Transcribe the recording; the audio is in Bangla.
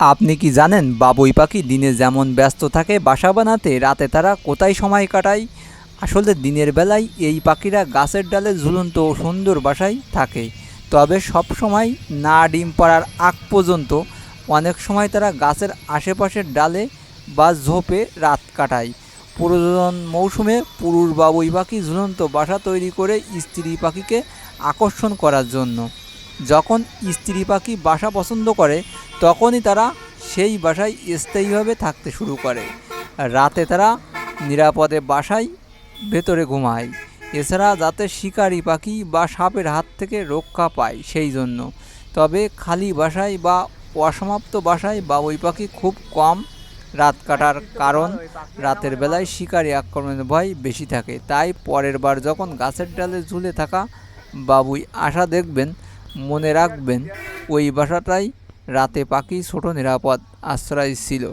আপনি কি জানেন বাবুই পাখি দিনে যেমন ব্যস্ত থাকে বাসা বানাতে, রাতে তারা কোথায় সময় কাটায়? আসলে দিনের বেলায় এই পাখিরা গাছের ডালে ঝুলন্ত ও সুন্দর বাসায় থাকে। তবে সব সময় না, ডিম পাড়ার আগ পর্যন্ত অনেক সময় তারা গাছের আশেপাশের ডালে বা ঝোপে রাত কাটায়। প্রজনন মৌসুমে পুরুষ বাবুই পাখি ঝুলন্ত বাসা তৈরি করে স্ত্রী পাখিকে আকর্ষণ করার জন্য। যখন স্ত্রী পাখি বাসা পছন্দ করে তখনই তারা সেই বাসায় স্থায়ীভাবে থাকতে শুরু করে। রাতে তারা নিরাপদে বাসায় ভেতরে ঘুমায়, এছাড়া যাতে শিকারি পাখি বা সাপের হাত থেকে রক্ষা পায় সেই জন্য। তবে খালি বাসায় বা অসমাপ্ত বাসায় বাবুই পাখি খুব কম রাত কাটার কারণ রাতের বেলায় শিকারি আক্রমণের ভয় বেশি থাকে। তাই পরের বার যখন গাছের ডালে ঝুলে থাকা বাবুই আসা দেখবেন, মনে রাখবেন ওই বাসাটাই রাতে পাখি ছোট নিরাপদ আশ্রয় ছিল।